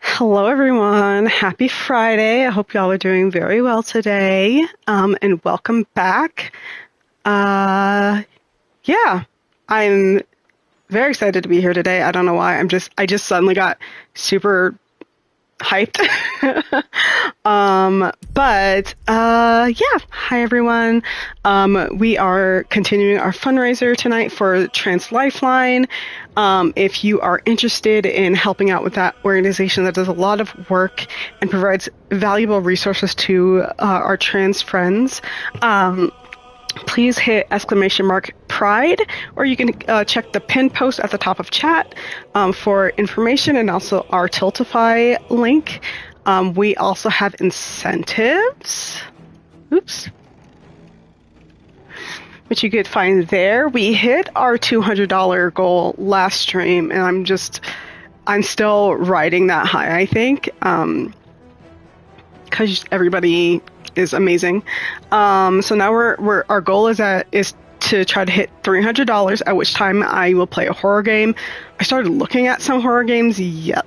Hello, everyone. Happy Friday. I hope y'all are doing very well today. And welcome back. Yeah, I'm very excited to be here today. I don't know why. I just suddenly got super hyped. Yeah. Hi, everyone. We are continuing our fundraiser tonight for Trans Lifeline. If you are interested in helping out with that organization that does a lot of work and provides valuable resources to our trans friends, please hit !pride, or you can check the pin post at the top of chat for information, and also our Tiltify link. We also have incentives. Oops. Which you could find there. We hit our $200 goal last stream, and I'm still riding that high, I think, because everybody is amazing. So now our goal is to try to hit $300, at which time I will play a horror game. I started looking at some horror games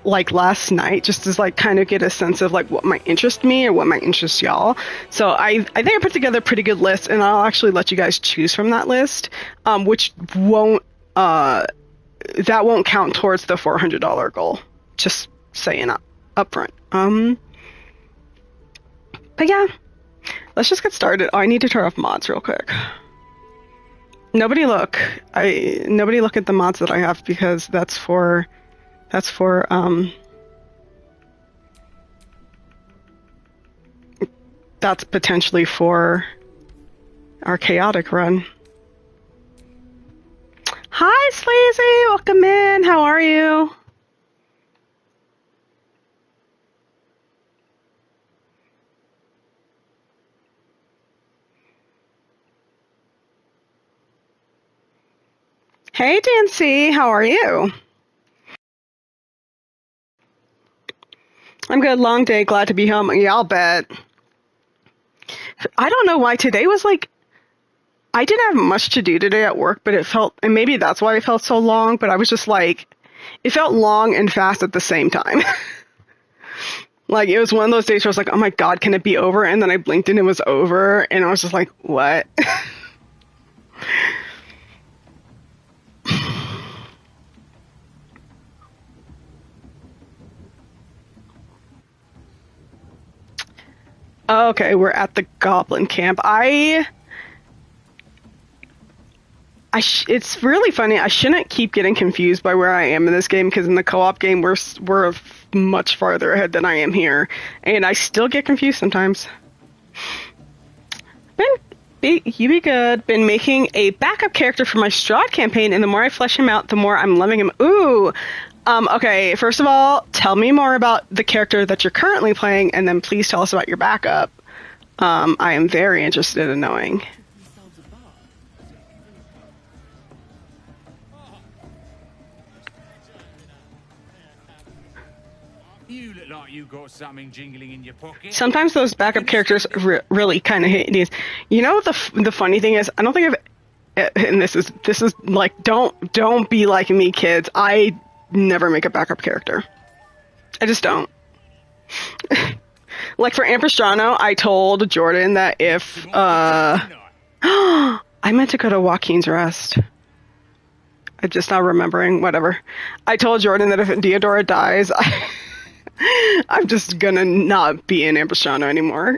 like last night, just to like kind of get a sense of like what might interest me or what might interest y'all. So I think I put together a pretty good list, and I'll actually let you guys choose from that list, which won't count towards the $400 goal. Just saying up front. But yeah, let's just get started. Oh, I need to turn off mods real quick. Nobody look at the mods that I have, because that's potentially for our chaotic run. Hi, Sleazy, welcome in. How are you? Hey, Dancy, how are you? I'm good. Long day. Glad to be home. Yeah, I'll bet. I don't know why today was like, I didn't have much to do today at work, but it felt, and maybe that's why it felt so long, but I was just like, it felt long and fast at the same time. Like, it was one of those days where I was like, oh my God, can it be over? And then I blinked and it was over, and I was just like, what? Okay, we're at the Goblin camp. It's really funny. I shouldn't keep getting confused by where I am in this game, because in the co-op game we're much farther ahead than I am here, and I still get confused sometimes. You be good. Been making a backup character for my Strahd campaign, and the more I flesh him out, the more I'm loving him. Ooh. Okay, first of all, tell me more about the character that you're currently playing, and then please tell us about your backup. I am very interested in knowing. You look like you got something jingling in your pocket. Sometimes those backup characters really kind of hit these. You know, the funny thing is, I don't think and this is like, don't be like me, kids. I never make a backup character. I just don't. Like for Amperstrano, I told Jordan that if I meant to go to Joaquin's Rest. I'm just now remembering. Whatever. I told Jordan that if Diodora dies, I'm just gonna not be in Amperstrano anymore.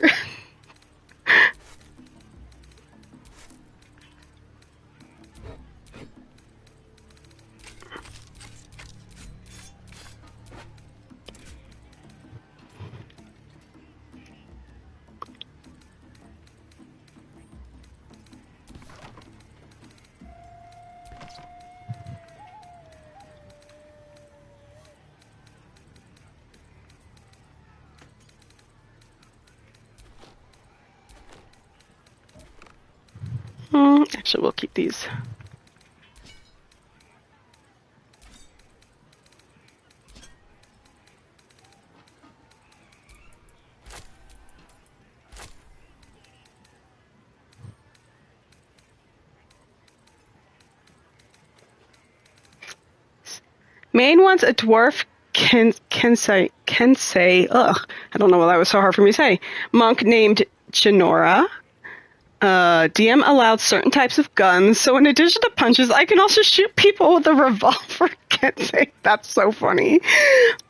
Actually, we'll keep these. Maine wants a dwarf Kensei, ugh, I don't know why that was so hard for me to say. Monk named Chinora. DM allowed certain types of guns, so in addition to punches, I can also shoot people with a revolver. Kensei, that's so funny.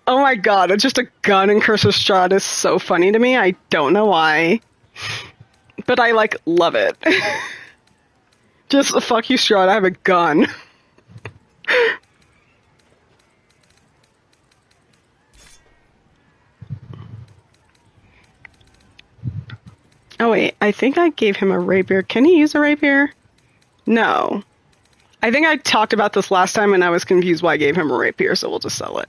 Oh my god, just a gun in Curse of Strahd is so funny to me. I don't know why. But I, like, love it. Just, fuck you, Strahd, I have a gun. Oh wait, I think I gave him a rapier. Can he use a rapier? No. I think I talked about this last time and I was confused why I gave him a rapier, so we'll just sell it.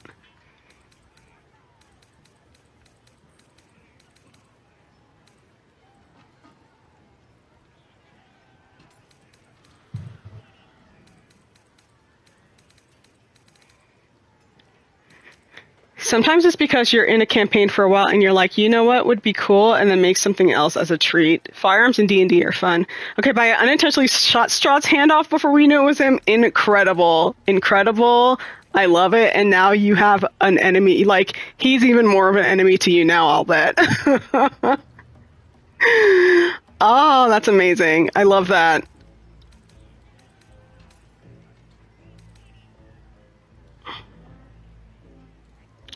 Sometimes it's because you're in a campaign for a while and you're like, you know what would be cool, and then make something else as a treat. Firearms in D&D are fun. Okay, but I unintentionally shot Strahd's hand off before we knew it was him. Incredible. Incredible. I love it. And now you have an enemy. Like, he's even more of an enemy to you now, I'll bet. Oh, that's amazing. I love that.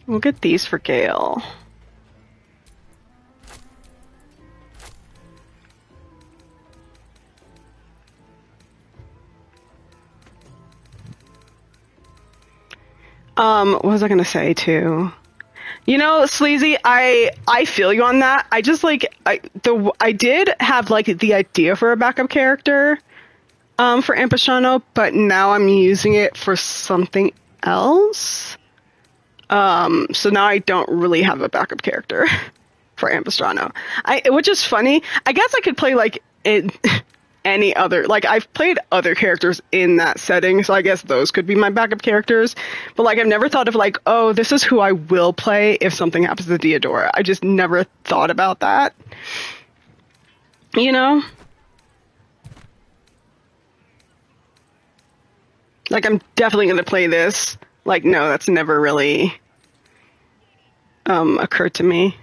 We'll get these for Gale. What was I gonna say too? You know, Sleazy, I feel you on that. I just like I did have like the idea for a backup character for Ampistrano, but now I'm using it for something else. So now I don't really have a backup character for Ampistrano. Which is funny. I guess I could play like any other, like I've played other characters in that setting, so I guess those could be my backup characters. But like I've never thought of like, oh, this is who I will play if something happens to Theodora. I just never thought about that. You know? Like I'm definitely gonna play this. Like no, that's never really occurred to me.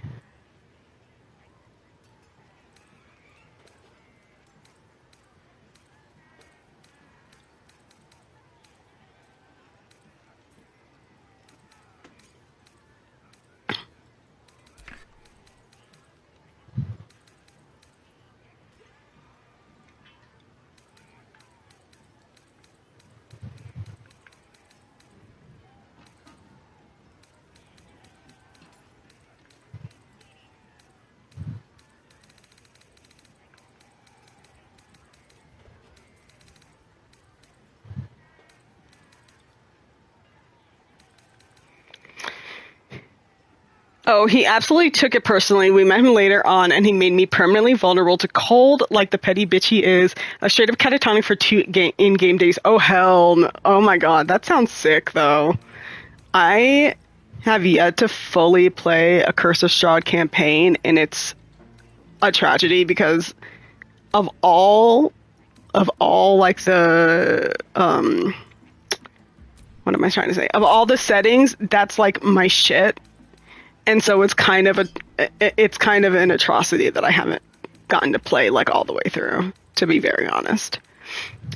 Oh, he absolutely took it personally. We met him later on, and he made me permanently vulnerable to cold, like the petty bitch he is. A straight up catatonic for 2 in-game days. Oh, hell no. Oh my god, that sounds sick, though. I have yet to fully play a Curse of Strahd campaign, and it's a tragedy because of all, like, the, what am I trying to say? Of all the settings, that's, like, my shit. And so it's kind of an atrocity that I haven't gotten to play like all the way through, to be very honest.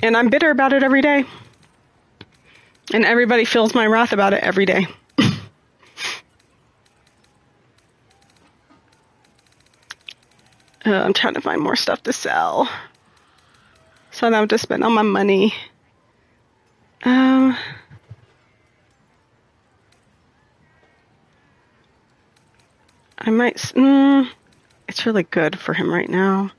And I'm bitter about it every day. And everybody feels my wrath about it every day. I'm trying to find more stuff to sell, so I don't have to spend all my money. I might. It's really good for him right now.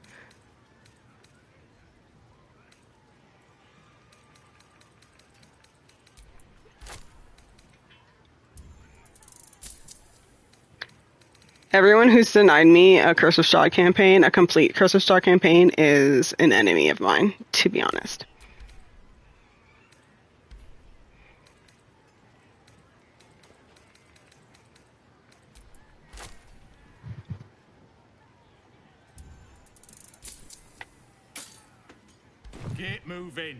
Everyone who's denied me a Curse of Strahd campaign, a complete Curse of Strahd campaign, is an enemy of mine, to be honest. Get moving.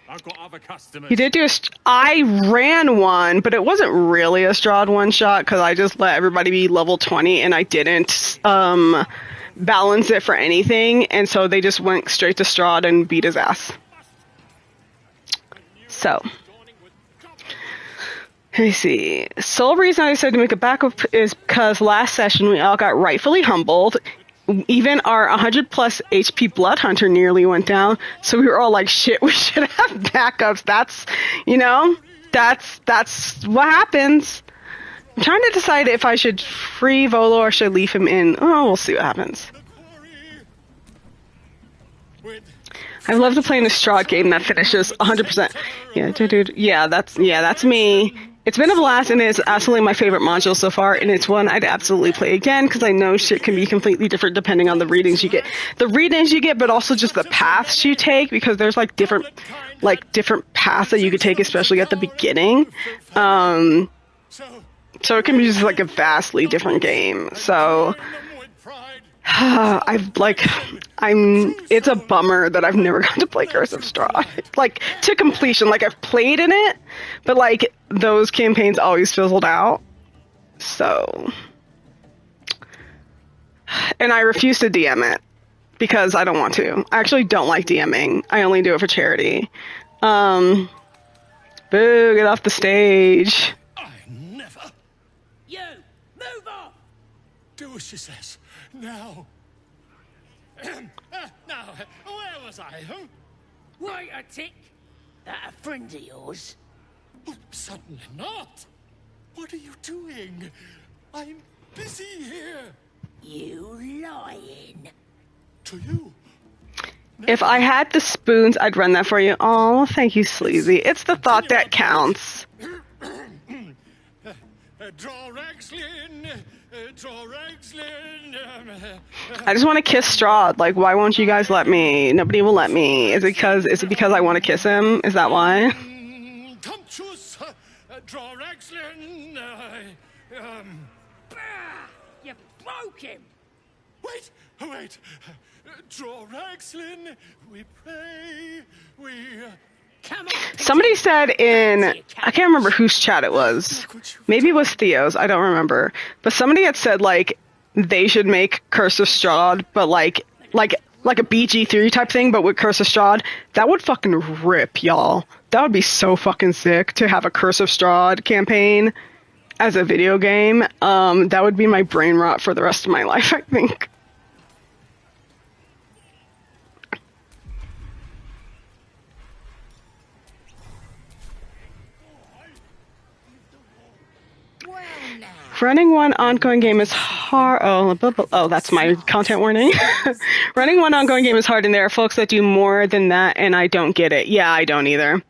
I've got other customers. You did do I ran one, but it wasn't really a Strahd one-shot because I just let everybody be level 20 and I didn't balance it for anything. And so they just went straight to Strahd and beat his ass. So, let me see. Sole reason I decided to make a backup is because last session we all got rightfully humbled. Even our 100 plus HP Blood Hunter nearly went down, so we were all like, shit, we should have backups. That's, you know, that's what happens. I'm trying to decide if I should free Volo or should I leave him in. Oh, we'll see what happens. I love to play in a Strahd game that finishes 100%. Yeah, dude. Yeah, that's me. It's been a blast, and it's absolutely my favorite module so far, and it's one I'd absolutely play again, because I know shit can be completely different depending on the readings you get. The readings you get, but also just the paths you take, because there's, different paths that you could take, especially at the beginning. So it can be just, a vastly different game. So it's a bummer that I've never gotten to play Curse of Strahd. To completion. I've played in it, but, those campaigns always fizzled out. So. And I refuse to DM it, because I don't want to. I actually don't like DMing. I only do it for charity. Boo, get off the stage. I never. You, move on! Do as she says. Now. Now, where was I? Huh? Wait a tick. That a friend of yours? Oh, certainly not. What are you doing? I'm busy here. You lying. To you. If I had the spoons, I'd run that for you. Oh, thank you, Sleazy. It's the thought that counts. Draw Ragslin. I just want to kiss Strahd. Why won't you guys let me? Nobody will let me. Is it because I want to kiss him? Is that why? Draw Ragslin. You broke him. Wait. Draw Ragslin. We pray. We. Come on. Somebody said I can't remember whose chat it was. Maybe it was Theo's. I don't remember. But somebody had said they should make Curse of Strahd, but like a BG3 type thing, but with Curse of Strahd. That would fucking rip, y'all. That would be so fucking sick to have a Curse of Strahd campaign as a video game. That would be my brain rot for the rest of my life, I think. Running one ongoing game is hard. Oh, that's my content warning. Running one ongoing game is hard, and there are folks that do more than that, and I don't get it. Yeah, I don't either.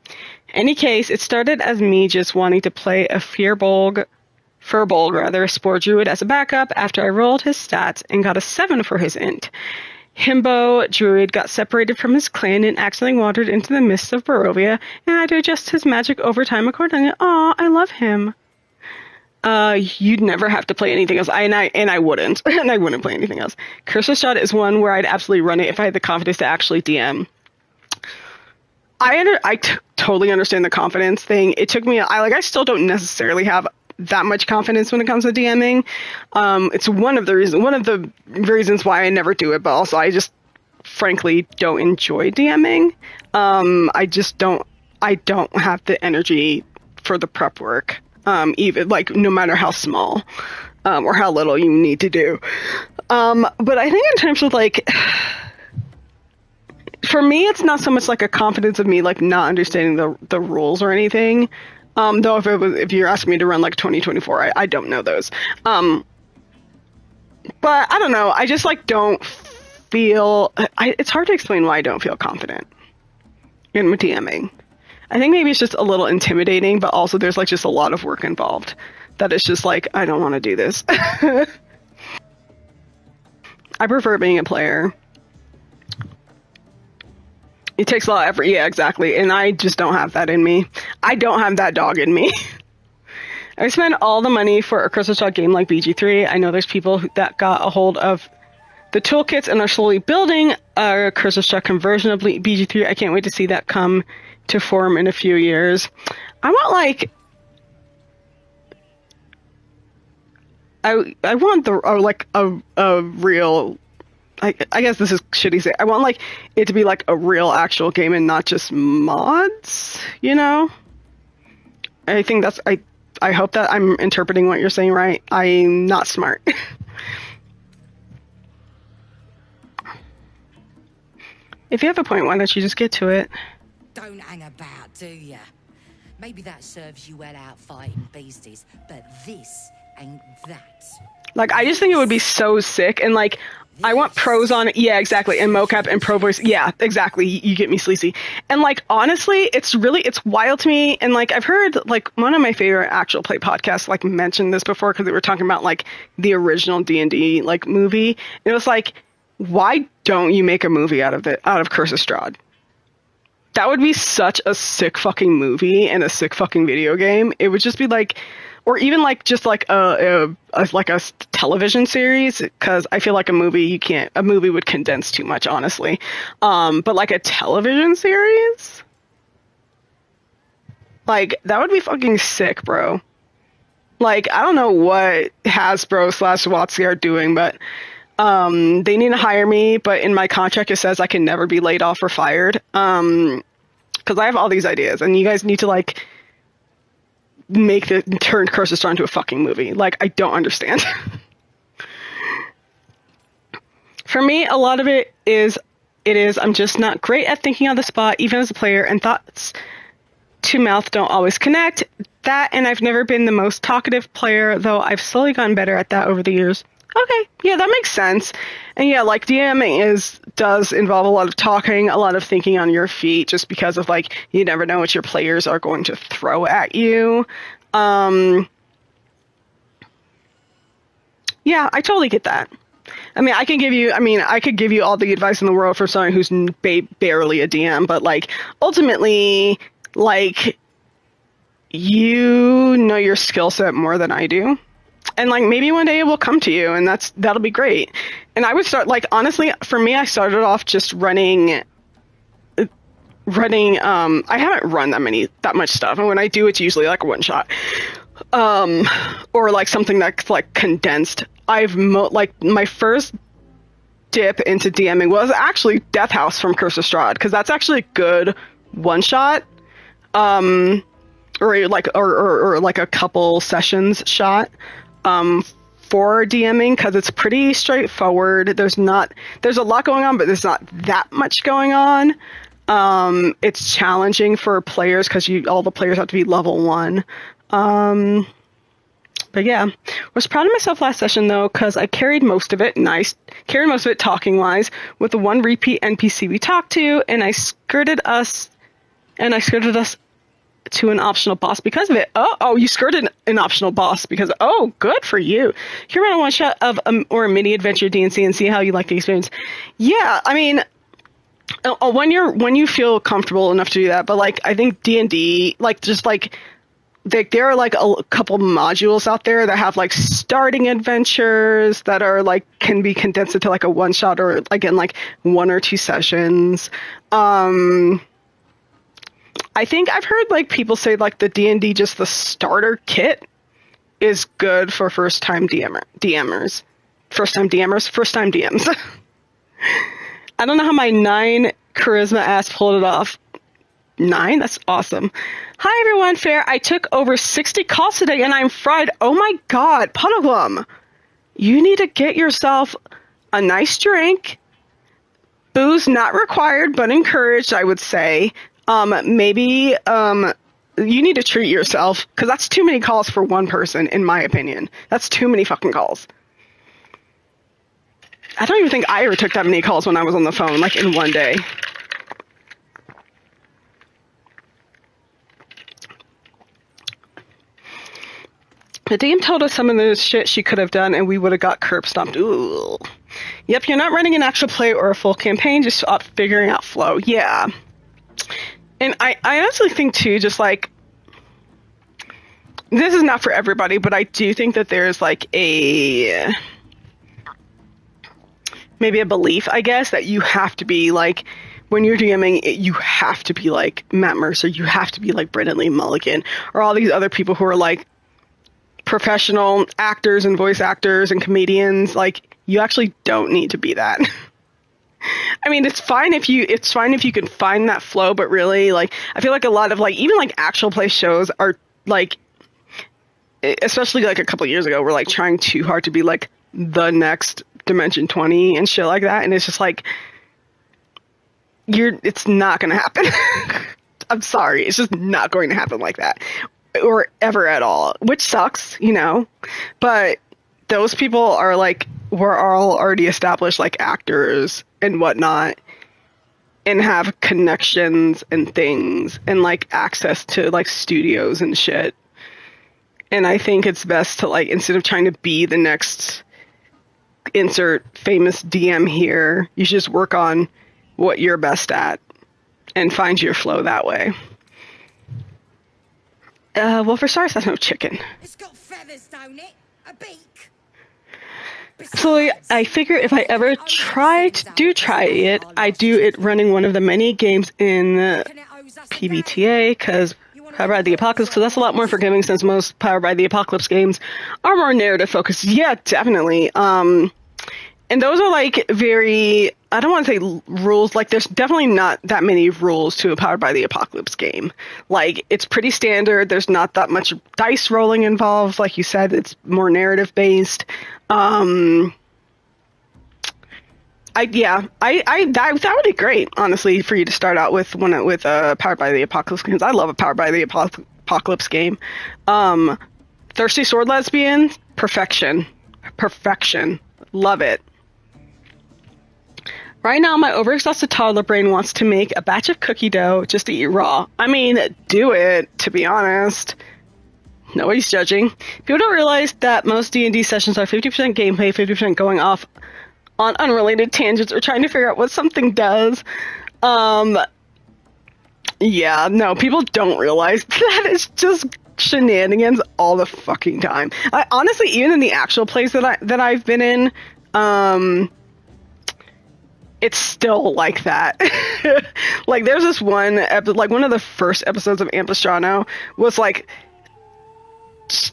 Any case, it started as me just wanting to play a furbolg, spore druid as a backup after I rolled his stats and got a 7 for his int. Himbo druid got separated from his clan and accidentally wandered into the mists of Barovia, and I had to adjust his magic over time accordingly. Aw, I love him. You'd never have to play anything else. I wouldn't. And I wouldn't play anything else. Curse of Strahd is one where I'd absolutely run it if I had the confidence to actually DM. I totally understand the confidence thing. It took me, I still don't necessarily have that much confidence when it comes to DMing. It's one of the reasons why I never do it, but also I just frankly don't enjoy DMing. I don't have the energy for the prep work. Even no matter how small or how little you need to do. But I think in terms of for me, it's not so much a confidence of me not understanding the rules or anything. Though if you're asking me to run 2024, I don't know those. But I don't know. I just don't feel. It's hard to explain why I don't feel confident in DMing. I think maybe it's just a little intimidating, but also there's just a lot of work involved. That it's just I don't want to do this. I prefer being a player. It takes a lot of effort. Yeah, exactly. And I just don't have that in me. I don't have that dog in me. I spend all the money for a Curse of Strahd game like BG3. I know there's people that got a hold of the toolkits and are slowly building a Curse of Strahd conversion of BG3. I can't wait to see that come to form in a few years. I want like I want the like a real. I guess this is shitty say. I want like it to be like a real actual game and not just mods. You know. I think that's I hope that I'm interpreting what you're saying right. I'm not smart. If you have a point, why don't you just get to it? Don't hang about, do ya? Maybe that serves you well out fighting beasties, but this ain't that. Like, I just think it would be so sick, and like, I want pros on it. Yeah, exactly. And mocap and pro voice. Yeah, exactly. You get me, Sleazy. And like, honestly, it's wild to me. And like, I've heard like one of my favorite actual play podcasts like mentioned this before because they were talking about like the original D&D like movie. And it was like, why don't you make a movie out of Curse of Strahd? That would be such a sick fucking movie and a sick fucking video game. It would just be like, or even like just like a television series, because I feel like a movie would condense too much, honestly. But like a television series, like that would be fucking sick, bro. Like, I don't know what Hasbro / WotC are doing, but they need to hire me. But in my contract, it says I can never be laid off or fired. Because I have all these ideas, and you guys need to like turn Curse of Strahd into a fucking movie. Like, I don't understand. For me, a lot of it is I'm just not great at thinking on the spot, even as a player, and thoughts to mouth don't always connect. That, and I've never been the most talkative player, though I've slowly gotten better at that over the years. Okay, yeah, that makes sense. And yeah, like DMing does involve a lot of talking, a lot of thinking on your feet, just because of like you never know what your players are going to throw at you. Yeah, I totally get that. I mean, I could give you all the advice in the world for someone who's barely a DM, but like ultimately, like you know your skill set more than I do. And like maybe one day it will come to you, and that'll be great. And I would start, like, honestly, for me, I started off just running. I haven't run that much stuff, and when I do, it's usually like a one shot, or like something that's like condensed. Like my first dip into DMing was actually Death House from Curse of Strahd, because that's actually a good one shot, or like a couple sessions shot. For DMing, because it's pretty straightforward. There's a lot going on, but there's not that much going on. It's challenging for players because all the players have to be level 1. But yeah, was proud of myself last session though, because I carried most of it. Talking wise with the one repeat NPC we talked to, and I skirted us to an optional boss because of it. Oh, you skirted an optional boss because. Oh, good for you. Here, run a one shot of or a mini adventure DNC and see how you like the experience. Yeah, I mean, when you feel comfortable enough to do that. But like, I think D&D, like, just like there are like a couple modules out there that have like starting adventures that are like can be condensed into like a one shot or again like 1 or 2 sessions. I think I've heard like people say like the D&D, just the starter kit, is good for first time DMs. I don't know how my 9 charisma ass pulled it off. 9? That's awesome. Hi everyone, fair. I took over 60 calls today and I'm fried. Oh my god, Puddleglum. You need to get yourself a nice drink. Booze not required, but encouraged, I would say. Maybe you need to treat yourself, because that's too many calls for one person, in my opinion. That's too many fucking calls. I don't even think I ever took that many calls when I was on the phone, like in one day. The DM told us some of the shit she could have done, and we would have got curb stomped. Ooh. Yep, you're not running an actual play or a full campaign, just figuring out flow. Yeah. And I honestly think, too, just like, this is not for everybody, but I do think that there's like maybe a belief, I guess, that you have to be like when you're DMing, you have to be like Matt Mercer, you have to be like Brendan Lee Mulligan, or all these other people who are like professional actors and voice actors and comedians. Like, you actually don't need to be that. I mean, it's fine if you can find that flow, but really, like, I feel like a lot of like even like actual play shows are like, especially like a couple of years ago, were like trying too hard to be like the next Dimension 20 and shit like that, and it's just like it's not gonna happen. I'm sorry, it's just not going to happen like that, or ever at all, which sucks, you know. But those people are like, were all already established like actors and whatnot, and have connections and things and like access to like studios and shit. And I think it's best to like, instead of trying to be the next insert famous DM here, you should just work on what you're best at and find your flow that way. Well, for starters, that's no chicken. It's got feathers, don't it? A beak. So I figure if I ever try it, I do it running one of the many games in PBTA, because Power by the Apocalypse, because that's a lot more forgiving, since most Power by the Apocalypse games are more narrative focused. Yeah, definitely. And those are like very, I don't want to say rules, like there's definitely not that many rules to a Powered by the Apocalypse game. Like, it's pretty standard. There's not that much dice rolling involved. Like you said, it's more narrative based. That would be great, honestly, for you to start out with Powered by the Apocalypse, because I love a Powered by the Apocalypse game. Thirsty Sword Lesbian, perfection. Love it. Right now, my overexhausted toddler brain wants to make a batch of cookie dough just to eat raw. I mean, do it, to be honest. Nobody's judging. People don't realize that most D&D sessions are 50% gameplay, 50% going off on unrelated tangents or trying to figure out what something does. Yeah, no, people don't realize that it's just shenanigans all the fucking time. I honestly, even in the actual plays that I've been in, it's still like that. Like, there's this one like one of the first episodes of Ampistrano was like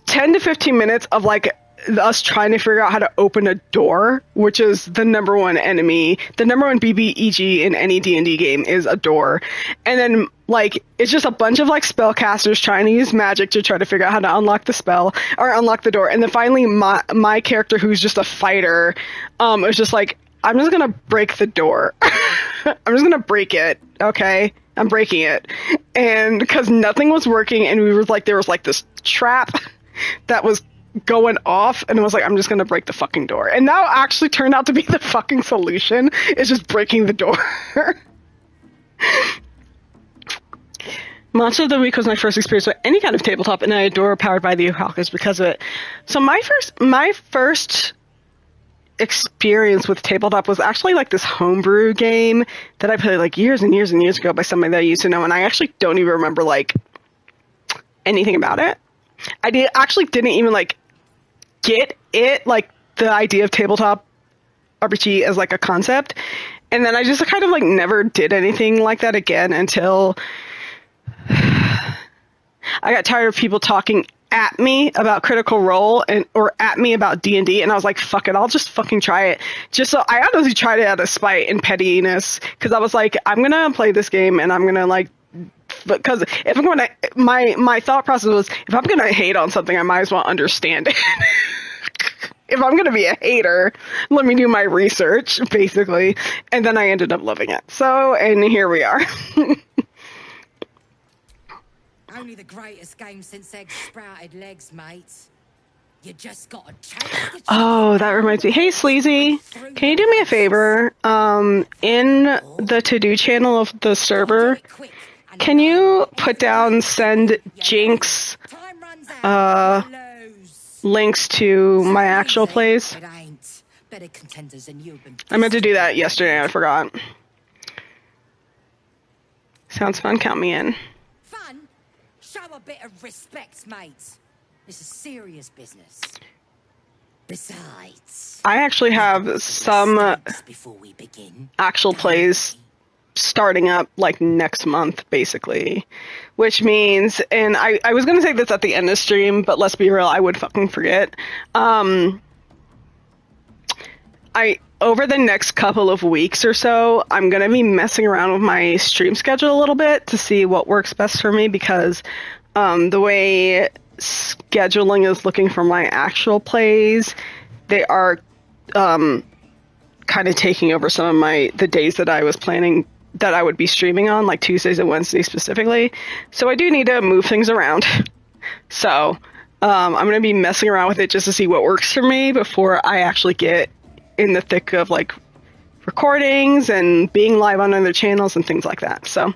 10 to 15 minutes of like us trying to figure out how to open a door, which is the number one enemy, the number one BBEG in any D&D game is a door. And then like, it's just a bunch of like spellcasters trying to use magic to try to figure out how to unlock the spell or unlock the door. And then finally my character, who's just a fighter, was just like, I'm just gonna break the door. I'm just gonna break it, okay? I'm breaking it. And because nothing was working, and there was like this trap that was going off, and it was like, I'm just gonna break the fucking door. And that actually turned out to be the fucking solution, is just breaking the door. Monster of the Week was my first experience with any kind of tabletop, and I adore Powered by the Apocalypse because of it. So my first experience with tabletop was actually like this homebrew game that I played like years and years and years ago by somebody that I used to know, and I actually don't even remember like anything about it. I didn't even like get it, like the idea of tabletop RPG as like a concept, and then I just kind of like never did anything like that again until I got tired of people talking at me about Critical Role or at me about D&D, and I was like, fuck it, I'll just fucking try it. Just so I honestly tried it out of spite and pettiness, because I was like, I'm gonna play this game and I'm gonna like, because if I'm gonna, my thought process was, if I'm gonna hate on something, I might as well understand it. If I'm gonna be a hater, let me do my research, basically. And then I ended up loving it. So, and here we are. Only the greatest game since eggs sprouted legs, mate. You just gotta change. Oh, that reminds me. Hey, Sleazy, can you do me a favor? In the to-do channel of the server, can you put down send Jinx links to my actual plays? I meant to do that yesterday, I forgot. Sounds fun, count me in. Fun? Show a bit of respect, mate. This is serious business. Besides, I actually have some actual plays starting up like next month, basically. Which means, and I was going to say this at the end of stream, but let's be real, I would fucking forget. Over the next couple of weeks or so, I'm going to be messing around with my stream schedule a little bit to see what works best for me, because the way scheduling is looking for my actual plays, they are kind of taking over some of the days that I was planning that I would be streaming on, like Tuesdays and Wednesdays specifically. So I do need to move things around. So I'm going to be messing around with it just to see what works for me before I actually get in the thick of like recordings and being live on other channels and things like that. So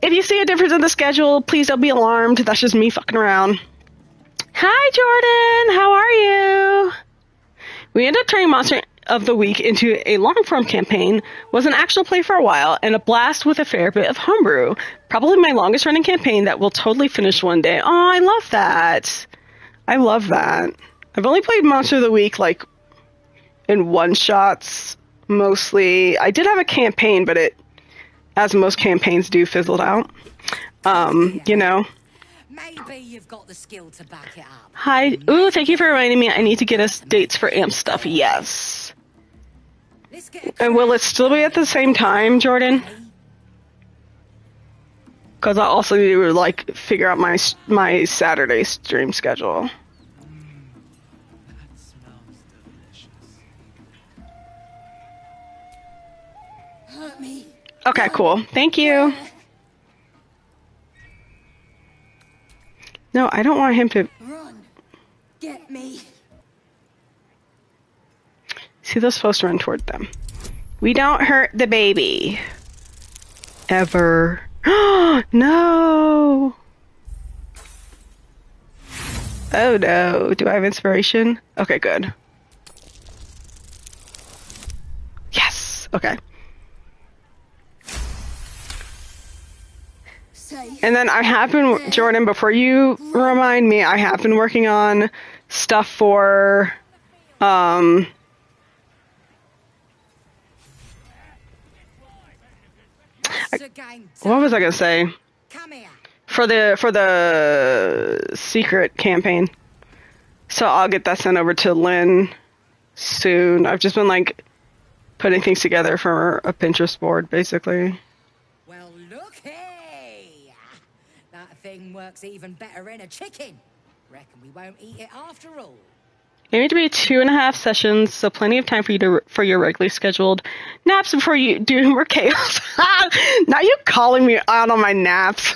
if you see a difference in the schedule, please don't be alarmed. That's just me fucking around. Hi, Jordan. How are you? We ended up turning Monster of the Week into a long-form campaign, was an actual play for a while, and a blast with a fair bit of homebrew. Probably my longest-running campaign that will totally finish one day. Oh, I love that. I love that. I've only played Monster of the Week, like, in one-shots, mostly. I did have a campaign, but it, as most campaigns do, fizzled out. You know. Maybe you've got the skill to back it up. Hi. Ooh, thank you for reminding me. I need to get us dates for AMP stuff. Yes. And will it still be at the same time, Jordan? Because I also need to like figure out my Saturday stream schedule. That smells delicious. Hurt me. Okay, cool. Thank you. No, I don't want him to... Run. Get me. See, those supposed to run toward them. We don't hurt the baby. Ever. No! Oh no. Do I have inspiration? Okay, good. Yes! Okay. And then I have been, Jordan, before you remind me, I have been working on stuff for, what was I going to say? Come here. For the secret campaign. So I'll get that sent over to Lynn soon. I've just been, like, putting things together for a Pinterest board, basically. Well, looky! That thing works even better in a chicken. Reckon we won't eat it after all. Aiming to be 2.5 sessions, so plenty of time for you for your regularly scheduled naps before you do more chaos. Now you calling me out on my naps.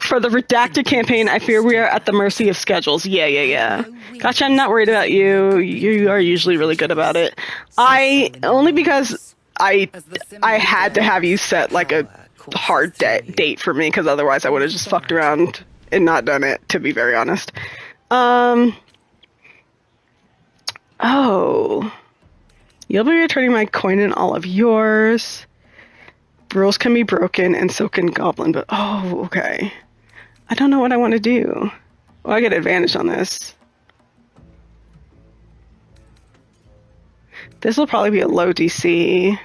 For the redacted campaign, I fear we are at the mercy of schedules. Yeah. Gotcha, I'm not worried about you. You are usually really good about it. Only because I had to have you set like a hard date for me, because otherwise I would have just fucked around and not done it, to be very honest. Oh. You'll be returning my coin and all of yours. Rules can be broken, and so can Goblin, but oh, okay. I don't know what I want to do. Well, I get advantage on this. This will probably be a low DC.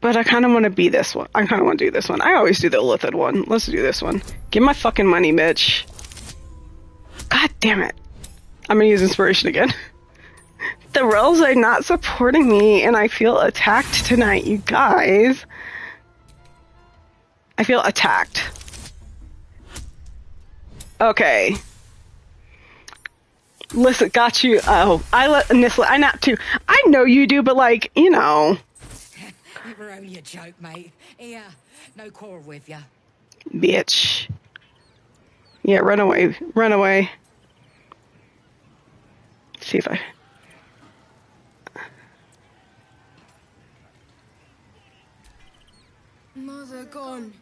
But I kind of want to be this one. I kind of want to do this one. I always do the Illithid one. Let's do this one. Give my fucking money, bitch. God damn it. I'm gonna use inspiration again. The rolls are not supporting me, and I feel attacked tonight, you guys. I feel attacked. Okay. Listen, got you. Oh, I nap too. I know you do, but like, you know. You were only a joke, mate. Here, no quarrel with ya. Bitch. Yeah, run away. Run away. See if I... Mother gone.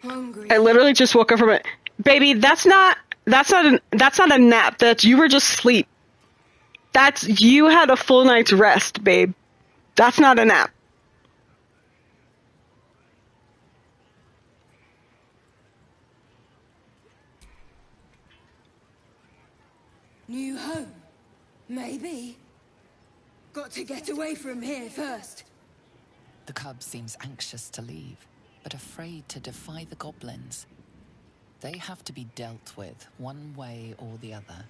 Hungry. I literally just woke up from it. Baby, that's not a nap. You were just asleep. You had a full night's rest, babe. That's not a nap. New home. Maybe. Got to get away from here first. The cub seems anxious to leave, but afraid to defy the goblins. They have to be dealt with one way or the other.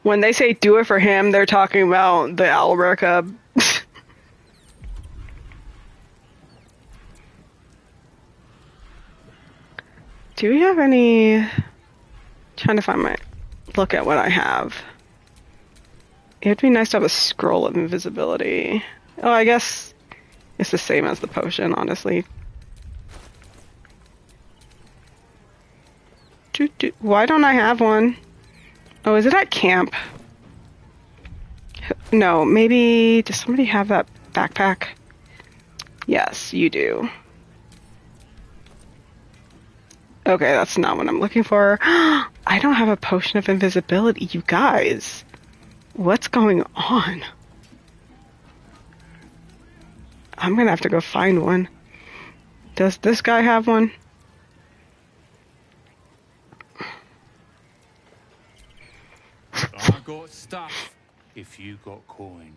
When they say do it for him, they're talking about the owlbear cub. Do we have any... Trying to find my... Look at what I have. It'd be nice to have a scroll of invisibility. Oh, I guess it's the same as the potion, honestly. Why don't I have one? Oh, is it at camp? No, maybe... Does somebody have that backpack? Yes, you do. Okay, that's not what I'm looking for. I don't have a potion of invisibility, you guys. What's going on? I'm gonna have to go find one. Does this guy have one? I got stuff if you got coin.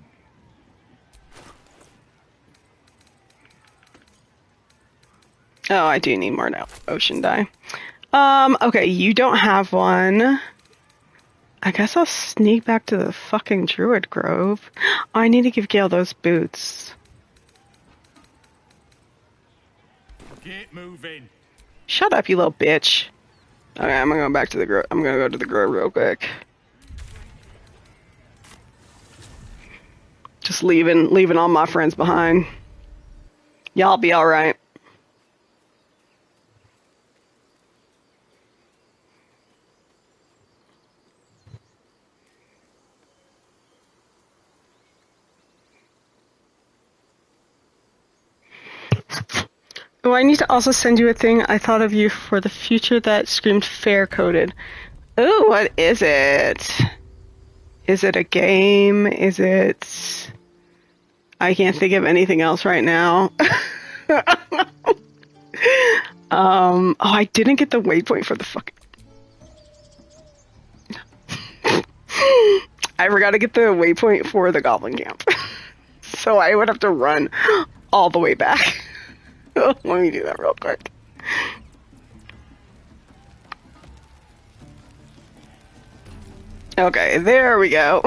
Oh, I do need more now. Ocean dye. Okay, you don't have one. I guess I'll sneak back to the fucking Druid Grove. Oh, I need to give Gale those boots. Get moving. Shut up, you little bitch. Okay, I'm gonna go back to the grove. I'm gonna go to the grove real quick. Just leaving all my friends behind. Y'all be alright. Oh, I need to also send you a thing. I thought of you for the future that screamed fair coded. Oh, what is it? Is it a game? Is it... I can't think of anything else right now. Oh, I didn't get the waypoint for the fucking... I forgot to get the waypoint for the goblin camp. So I would have to run all the way back. Let me do that real quick. Okay, there we go.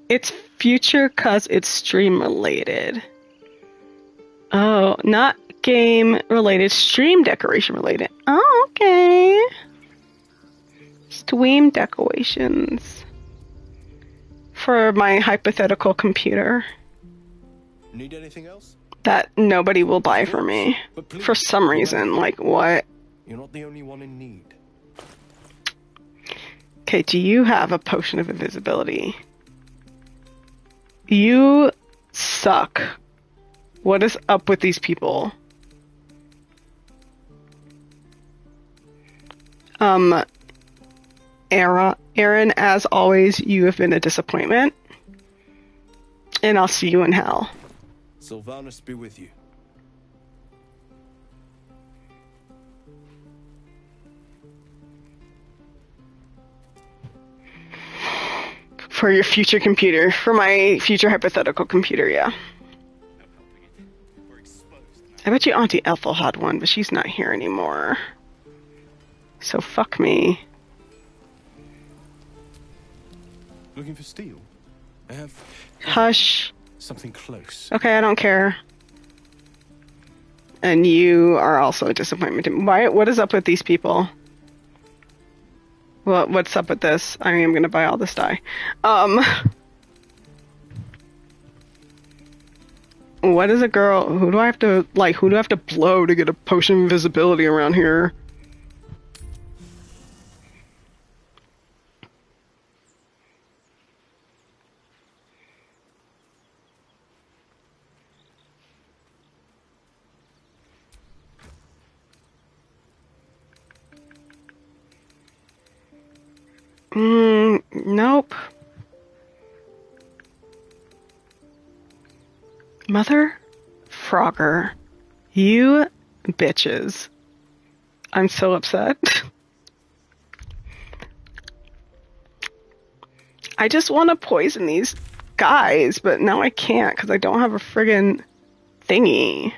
It's future cause it's stream related. Oh, not game related, stream decoration related. Oh, okay. Stream decorations. For my hypothetical computer. Need anything else? That nobody will buy for me. For some reason. Like, what? You're not the only one in need. Okay, do you have a potion of invisibility? You suck. What is up with these people? Aaron, as always, you have been a disappointment. And I'll see you in hell. Sylvanus be with you. For your future computer. For my future hypothetical computer, yeah. I bet you Auntie Ethel had one, but she's not here anymore. So fuck me. Looking for steel? I have Hush. something close. Okay, I don't care. And you are also a disappointment to me. Why? What is up with these people? What's up with this? I am gonna buy all this dye. What is a girl? Who do I have to blow to get a potion of invisibility around here? Nope. Mother Frogger, you bitches. I'm so upset. I just want to poison these guys, but now I can't because I don't have a friggin' thingy.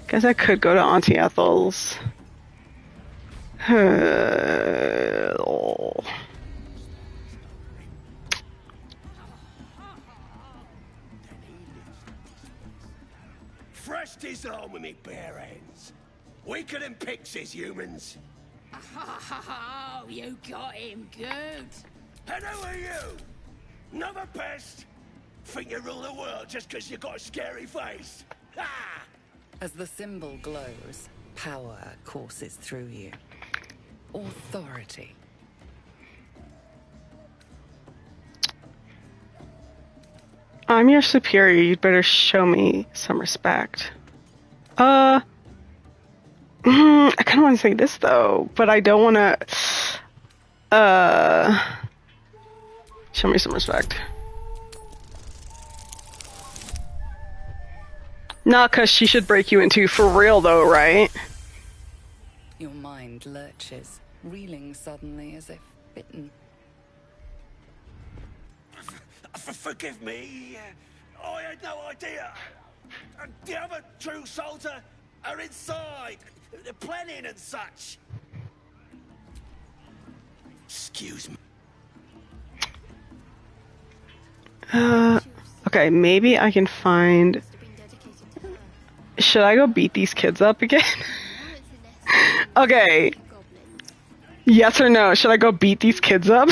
Guess I could go to Auntie Ethel's. Fresh disarm with me bare hands. Weaker than pixies, humans. Oh, you got him good. And who are you? Another pest? Think you rule the world just because you got a scary face? Ha! As the symbol glows, power courses through you. Authority. I'm your superior. You'd better show me some respect. I kind of want to say this though, but I don't want to. Show me some respect. Not because she should break you in two for real though, right? Your mind lurches, reeling suddenly as if bitten. Forgive me. I had no idea. The other true souls are inside. They're planning and such. Excuse me. Okay, maybe I can find... Should I go beat these kids up again? Okay. Yes or no? Should I go beat these kids up?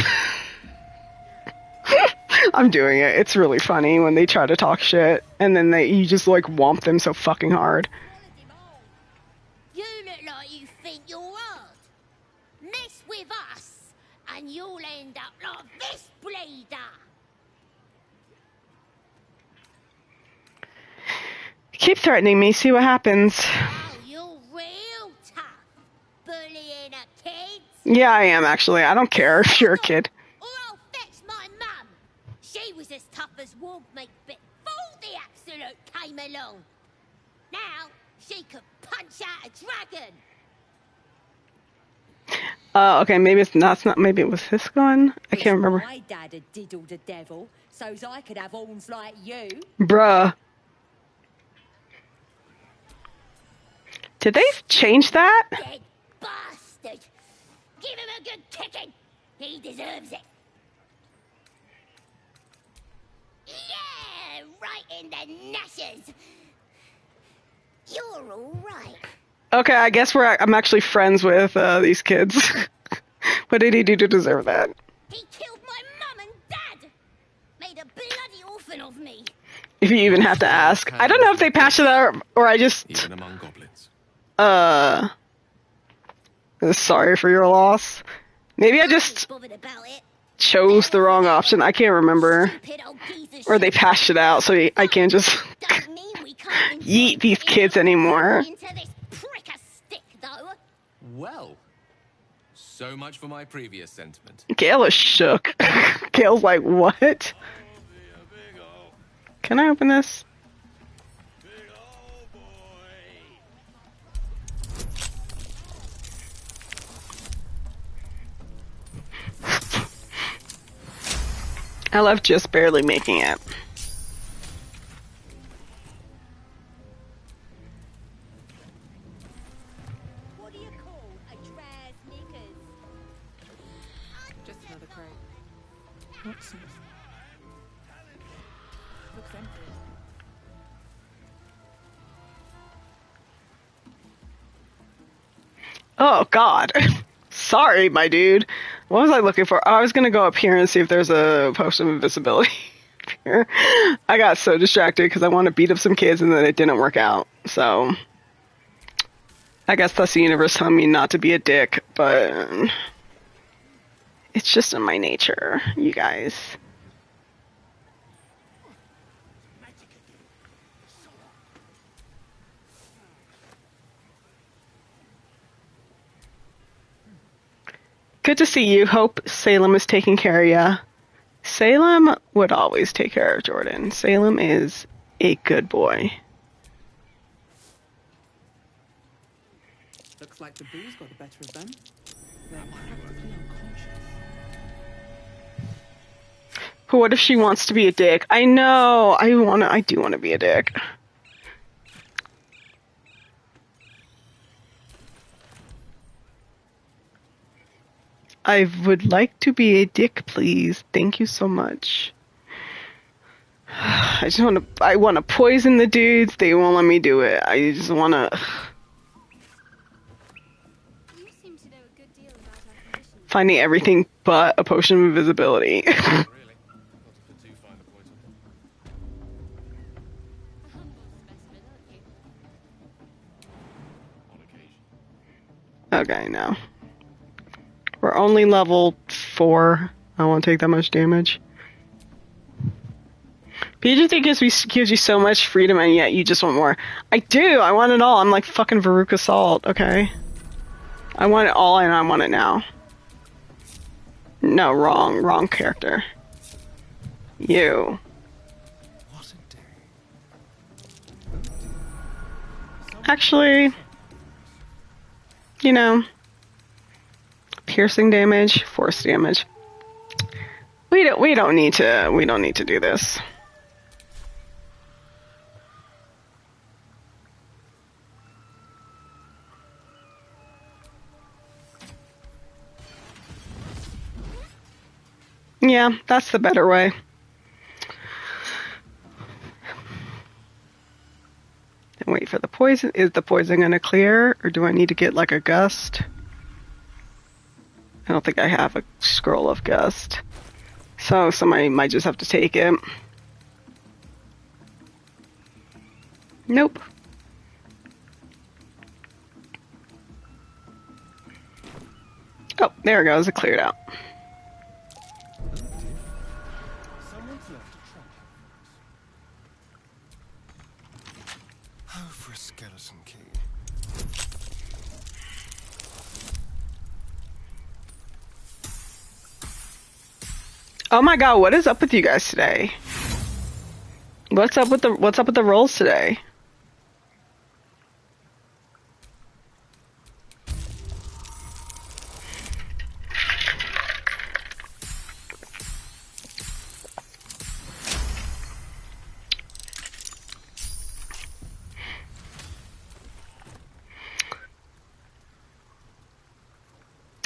I'm doing it. It's really funny when they try to talk shit and then you just like whomp them so fucking hard. You look like you think you're hard. Mess with us, and you'll end up like this bleeder. Keep threatening me, see what happens. Oh, you're real tough. Bullying a kid. Yeah, I am actually. I don't care if you're a kid. Or I'll fetch my mum. She was as tough as warm meat before the absolute came along. Now she could punch out a dragon. Okay, maybe it's not. Maybe it was this one. I can't remember. My dad had diddled the devil, so's I could have horns like you. Bruh. Did they change that? Dead bastard. Give him a good kicking. He deserves it. Yeah, right in the nashes. You're all right. Okay, I guess I'm actually friends with these kids. What did he do to deserve that? He killed my mum and dad. Made a bloody orphan of me. If you even have to ask. I don't know if they patched it out or I just... Even among goblins. Sorry for your loss. Maybe I just Bothered about it. chose the wrong option. I can't remember. Stupid old geezer Or they shit. patched it out so I can't just Don't mean we can't yeet these kids anymore. into this prick a stick, though. Well, so much for my previous sentiment. Gail is shook. Gail's like, what? Can I open this? I love just barely making it. What do you call a trad knickers? Just another crate. What's this? Looks empty. Oh, God. Sorry, my dude. What was I looking for? I was going to go up here and see if there's a post of invisibility here. I got so distracted because I want to beat up some kids and then it didn't work out. So, I guess that's the universe telling me not to be a dick, but it's just in my nature, you guys. Good to see you. Hope Salem is taking care of ya. Salem would always take care of Jordan. Salem is a good boy. Looks Looks like the booze got the better of them. They're practically unconscious. But what if she wants to be a dick? I know. I do want to be a dick. I would like to be a dick, please. Thank you so much. I want to poison the dudes. They won't let me do it. I just want to. You seem to know a good deal about our condition. Finding everything but a potion of invisibility. Really? Not if the two find the poison. A humble specimen, aren't you? On occasion. Okay, no. We're only level 4. I don't want to take that much damage. PGT gives you so much freedom, and yet you just want more. I do. I want it all. I'm like fucking Veruca Salt, okay? I want it all, and I want it now. No, wrong character. You. Actually, you know, piercing damage, force damage. We don't need to do this. Yeah, that's the better way. And wait for the poison. Is the poison gonna clear, or do I need to get like a gust? I don't think I have a scroll of gust. So somebody might just have to take it. Nope. Oh, there it goes. It cleared out. Someone's left a trap. Oh, for a skeleton key. Oh my god, what is up with you guys today? What's up with the rolls today?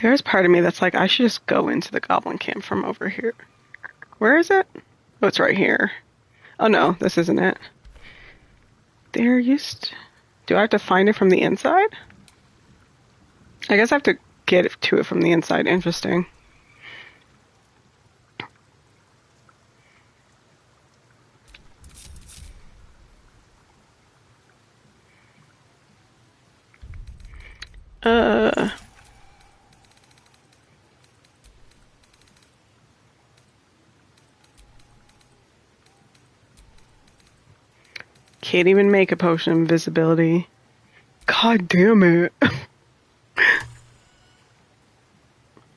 There's part of me that's like, I should just go into the goblin camp from over here. Where is it? Oh, it's right here. Oh no, this isn't it. Do I have to find it from the inside? I guess I have to get to it from the inside. Interesting. Can't even make a potion of invisibility. God damn it.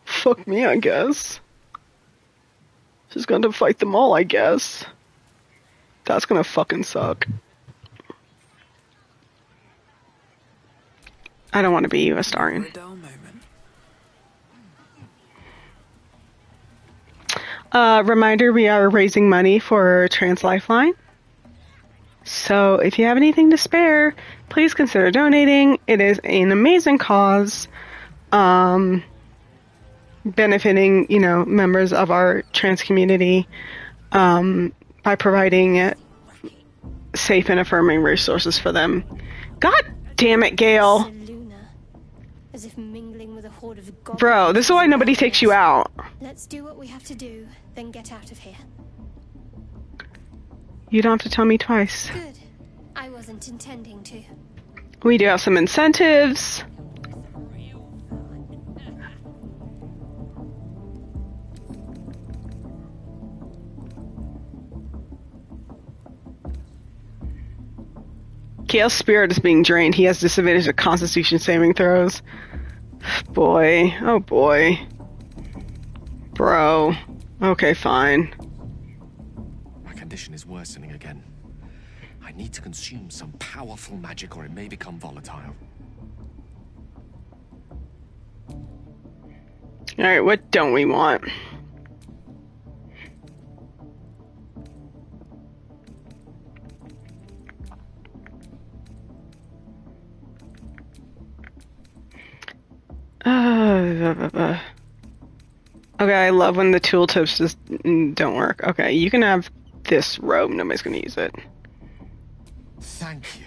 Fuck me, I guess. Just gonna fight them all, I guess. That's gonna fucking suck. I don't want to be you, Astarion. Reminder, we are raising money for Trans Lifeline. So if you have anything to spare, please consider donating. It is an amazing cause, benefiting, members of our trans community, by providing safe and affirming resources for them. God damn it, Gale. As if mingling with a horde of goblins. Bro, this is why nobody takes you out. Let's do what we have to do, then get out of here. You don't have to tell me twice. Good. I wasn't intending to. We do have some incentives. Gale's spirit is being drained. He has disadvantage of Constitution saving throws. Boy. Oh boy. Bro. Okay, fine. My condition is worsening again. I need to consume some powerful magic or it may become volatile. Alright, what don't we want? Okay, I love when the tooltips just don't work. Okay, you can have this robe. Nobody's gonna use it. Thank you.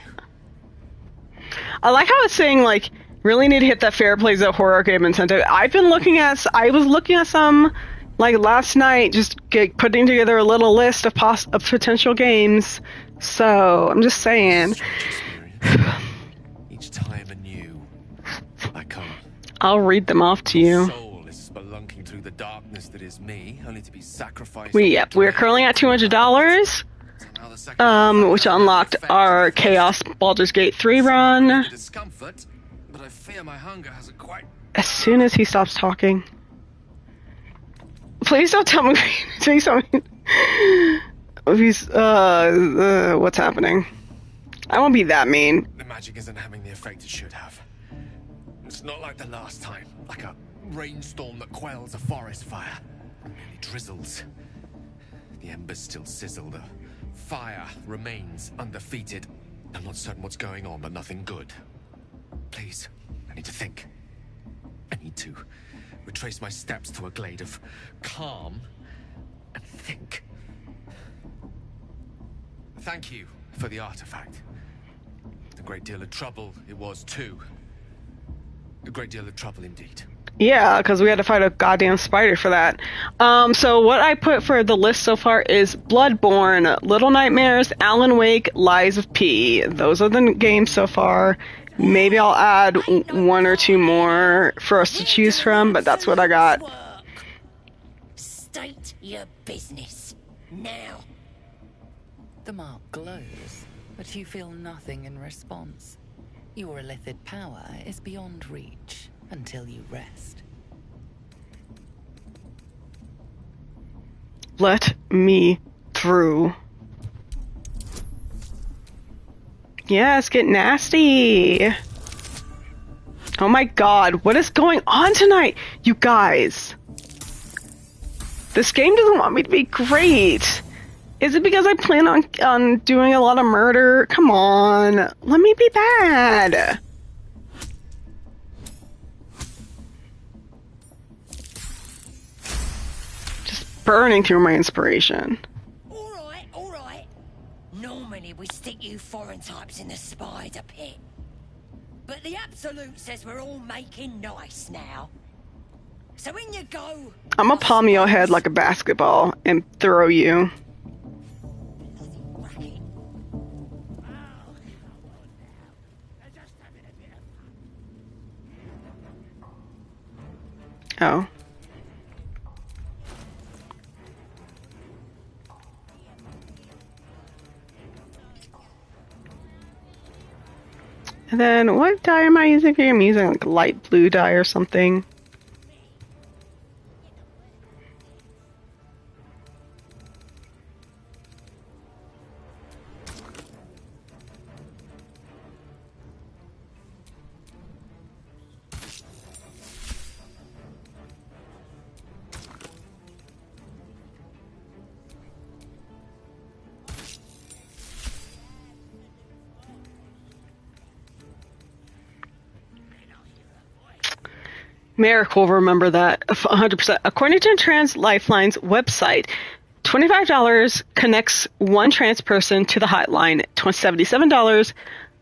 I like how it's saying, like, really need to hit that fair plays a horror game incentive. I was looking at some, like, last night, just putting together a little list of potential games. So, I'm just saying. Each time anew, I come. I'll read them off to you. Soul is spelunking through the darkness that is me, only to be sacrificed. We're currently at $200. Which unlocked our Chaos Baldur's Gate 3 run. Discomfort, but I fear my hunger hasn't quite. As soon as he stops talking. Please don't tell me. Say something. He's, what's happening? I won't be that mean. The magic isn't having the effect it should have. It's not like the last time, like a rainstorm that quells a forest fire. It drizzles. The embers still sizzle, the fire remains undefeated. I'm not certain what's going on, but nothing good. Please, I need to think. I need to retrace my steps to a glade of calm and think. Thank you for the artifact. A great deal of trouble it was too. A great deal of trouble indeed. Yeah, because we had to fight a goddamn spider for that. So what I put for the list so far is Bloodborne, Little Nightmares, Alan Wake, Lies of P. Those are the games so far. Maybe I'll add one or two more for us to choose from, but that's what I got. State your business now. The mark glows, but you feel nothing in response. Your illithid power is beyond reach until you rest. Let me through. Yes, get nasty. Oh my god, what is going on tonight? You guys. This game doesn't want me to be great. Is it because I plan on doing a lot of murder? Come on. Let me be bad. Just burning through my inspiration. All right. Normally we stick you foreign types in the spider pit. But the Absolute says we're all making nice now. So in you go. I'm gonna palm your head like a basketball and throw you. Oh. And then what dye am I using here? I'm using like light blue dye or something. Merikh will remember that 100%. According to Trans Lifeline's website, $25 connects one trans person to the hotline. $77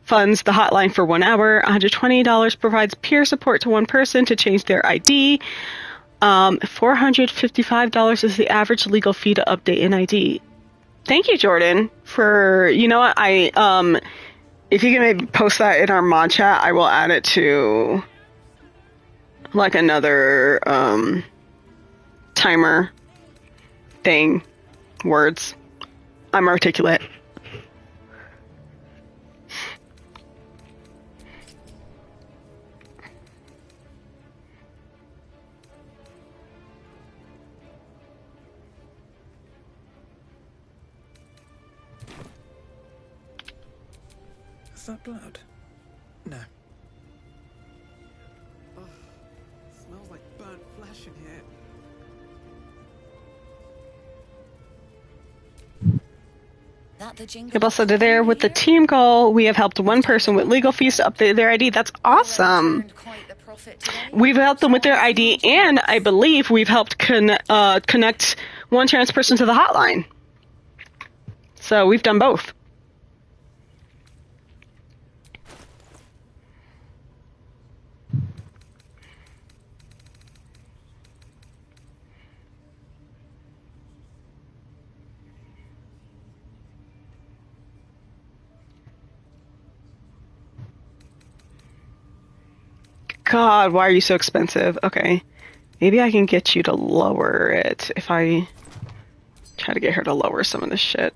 funds the hotline for 1 hour. $120 provides peer support to one person to change their ID. $455 is the average legal fee to update an ID. Thank you, Jordan, for, you know what, if you can maybe post that in our mod chat, I will add it to like another timer thing. Words. I'm articulate. Is that blood? No. Smells like burnt flesh in here. that the jingle? People said there with the team goal, we have helped one person with legal fees to update their ID. That's awesome. We've helped them with their ID, and I believe we've helped connect one trans person to the hotline. So we've done both. God, why are you so expensive? Okay. Maybe I can get you to lower it if I try to get her to lower some of this shit.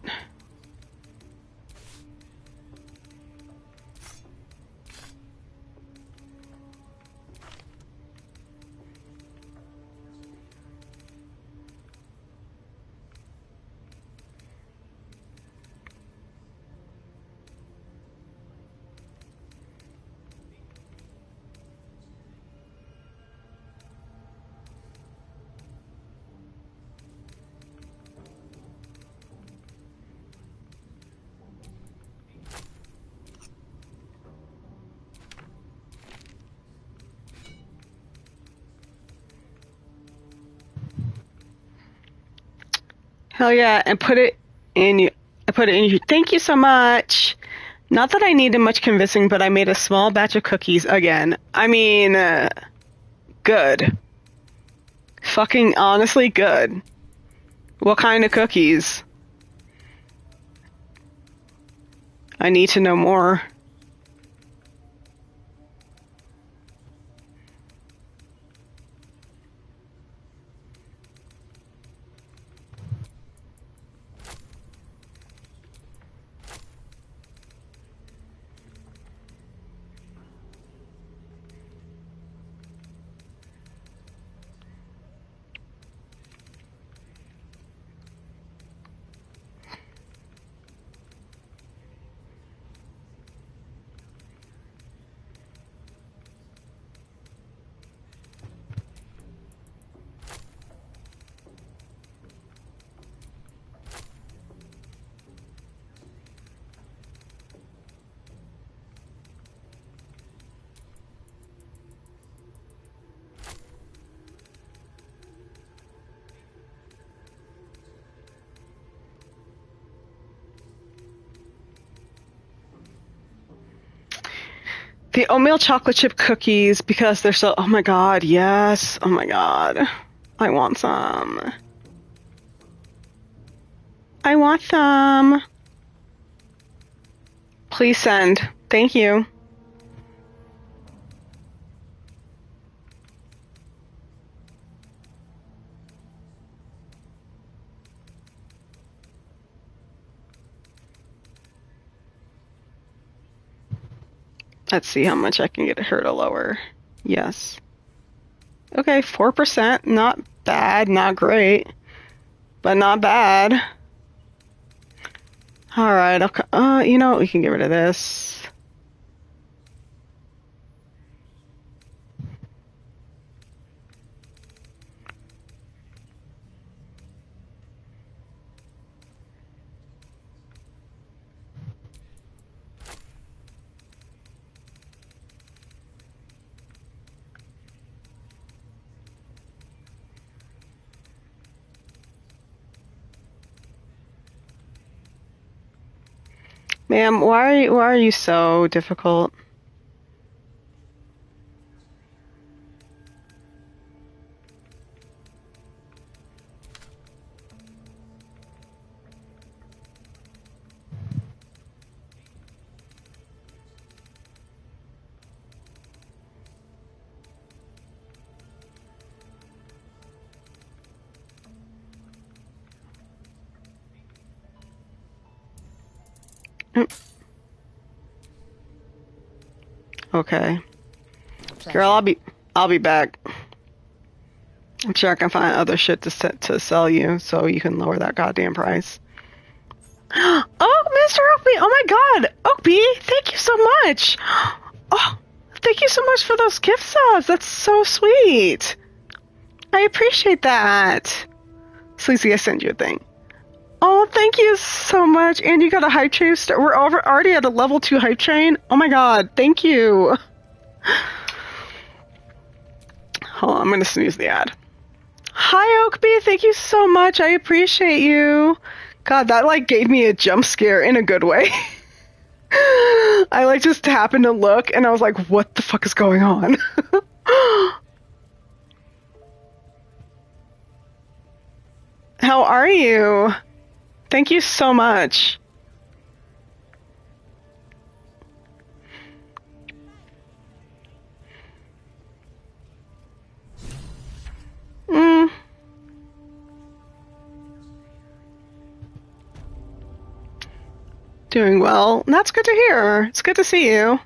Hell yeah, and put it in you. I put it in you. Thank you so much. Not that I needed much convincing, but I made a small batch of cookies again. I mean, good. Fucking honestly good. What kind of cookies? I need to know more. The oatmeal chocolate chip cookies, because they're so... Oh my god, yes. Oh my god. I want some. I want some. Please send. Thank you. Let's see how much I can get her to lower. Yes. Okay, 4%. Not bad, not great. But not bad. Alright, okay. You know what? We can get rid of this. Ma'am, why are you so difficult? Okay. Girl, I'll be back. I'm sure I can find other shit to sell you so you can lower that goddamn price. Oh, Mr. Oakby! Oh my god! Oakby, thank you so much! Oh, thank you so much for those gift subs! That's so sweet! I appreciate that! Sleazy, I sent you a thing. Oh, thank you so much. And you got a hype train. We're already at a level 2 hype train. Oh my god, thank you. Hold on, I'm going to snooze the ad. Hi, Oakby. Thank you so much. I appreciate you. God, that like gave me a jump scare in a good way. I like just happened to look and I was like, what the fuck is going on? How are you? Thank you so much. Doing well. That's good to hear. It's good to see you.